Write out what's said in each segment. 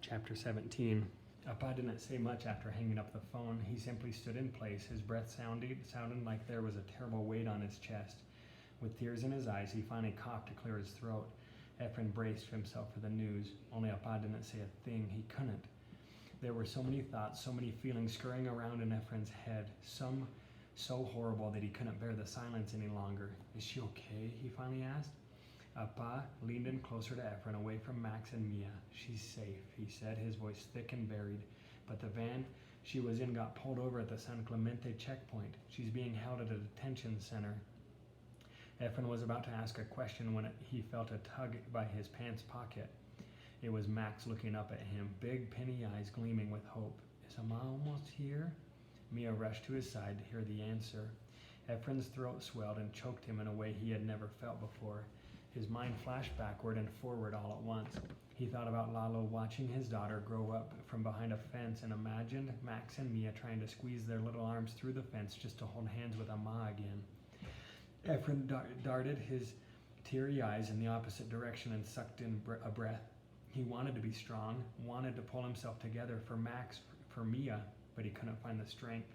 Chapter 17. Appa didn't say much after hanging up the phone. He simply stood in place. His breath sounded like there was a terrible weight on his chest. With tears in his eyes, he finally coughed to clear his throat. Efren braced himself for the news. Only Appa didn't say a thing. He couldn't. There were so many thoughts, so many feelings scurrying around in Efren's head, some so horrible that he couldn't bear the silence any longer. "Is she okay?" he finally asked. Appa leaned in closer to Efren, away from Max and Mia. "She's safe," he said, his voice thick and buried. "But the van she was in got pulled over at the San Clemente checkpoint. She's being held at a detention center." Efren was about to ask a question when he felt a tug by his pants pocket. It was Max looking up at him, big penny eyes gleaming with hope. "Is Amma almost here?" Mia rushed to his side to hear the answer. Efren's throat swelled and choked him in a way he had never felt before. His mind flashed backward and forward all at once. He thought about Lalo watching his daughter grow up from behind a fence and imagined Max and Mia trying to squeeze their little arms through the fence just to hold hands with Amma again. Efren darted his teary eyes in the opposite direction and sucked in a breath. He wanted to be strong, wanted to pull himself together for Max, for Mia, but he couldn't find the strength.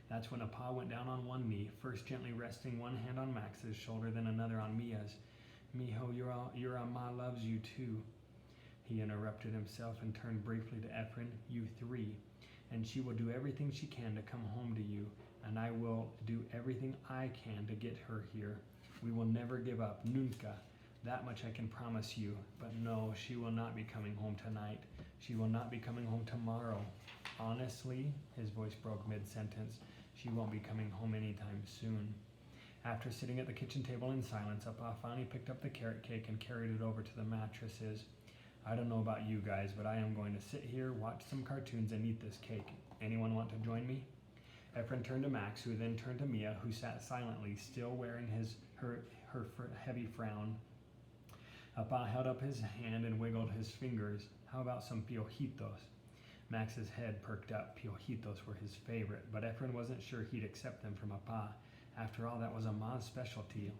That's when Appa went down on one knee, first gently resting one hand on Max's shoulder, then another on Mia's. "Mijo, your Amma loves you too." He interrupted himself and turned briefly to Efren. "You three. And she will do everything she can to come home to you, and I will do everything I can to get her here. We will never give up, nunca. That much I can promise you. But no, she will not be coming home tonight. She will not be coming home tomorrow. Honestly," his voice broke mid-sentence, "she won't be coming home anytime soon." After sitting at the kitchen table in silence, Appa finally picked up the carrot cake and carried it over to the mattresses. "I don't know about you guys, but I am going to sit here, watch some cartoons, and eat this cake. Anyone want to join me?" Efren turned to Max, who then turned to Mia, who sat silently, still wearing her heavy frown. Appa held up his hand and wiggled his fingers. "How about some piojitos?" Max's head perked up. Piojitos were his favorite, but Efren wasn't sure he'd accept them from Appa. After all, that was Amma's specialty.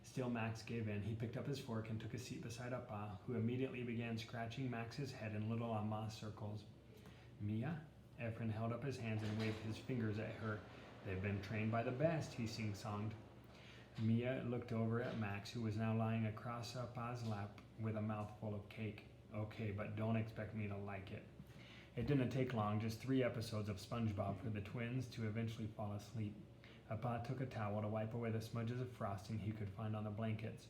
Still, Max gave in. He picked up his fork and took a seat beside Appa, who immediately began scratching Max's head in little Amma circles. "Mia?" Efren held up his hands and waved his fingers at her. "They've been trained by the best," he sing-songed. Mia looked over at Max, who was now lying across Appa's lap with a mouthful of cake. "Okay, but don't expect me to like it." It didn't take long, just 3 episodes of SpongeBob for the twins to eventually fall asleep. Appa took a towel to wipe away the smudges of frosting he could find on the blankets.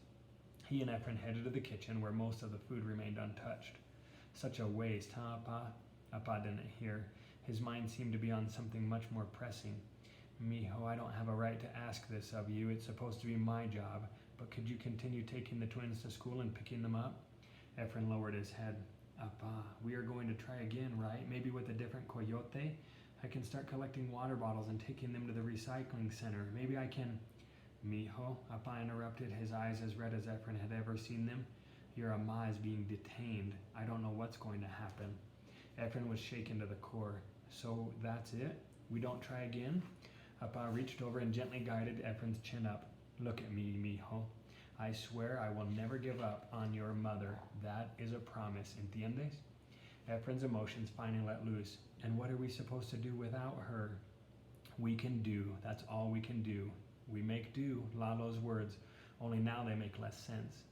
He and Efren headed to the kitchen, where most of the food remained untouched. "Such a waste, huh, Appa?" Appa didn't hear. His mind seemed to be on something much more pressing. "Mijo, I don't have a right to ask this of you. It's supposed to be my job. But could you continue taking the twins to school and picking them up?" Efren lowered his head. "Appa, we are going to try again, right? Maybe with a different coyote? I can start collecting water bottles and taking them to the recycling center. Maybe I can—" "Mijo," Appa interrupted, his eyes as red as Efren had ever seen them. "Your Amma is being detained. I don't know what's going to happen." Efren was shaken to the core. "So that's it? We don't try again?" Appa reached over and gently guided Efren's chin up. "Look at me, Mijo. I swear I will never give up on your mother. That is a promise, entiendes?" Efren's emotions finally let loose. "And what are we supposed to do without her?" "We can do. That's all we can do. We make do," Lalo's words. Only now they made less sense.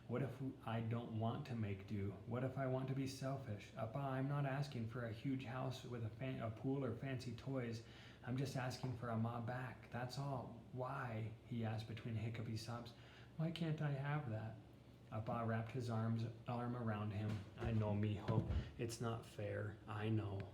What if I don't want to make do? What if I want to be selfish? Appa, I'm not asking for a huge house with a pool or fancy toys. I'm just asking for Amma back. That's all. Why?" he asked between hiccupy sobs. "Why can't I have that?" Appa wrapped his arm around him. "I know, mijo. It's not fair. I know."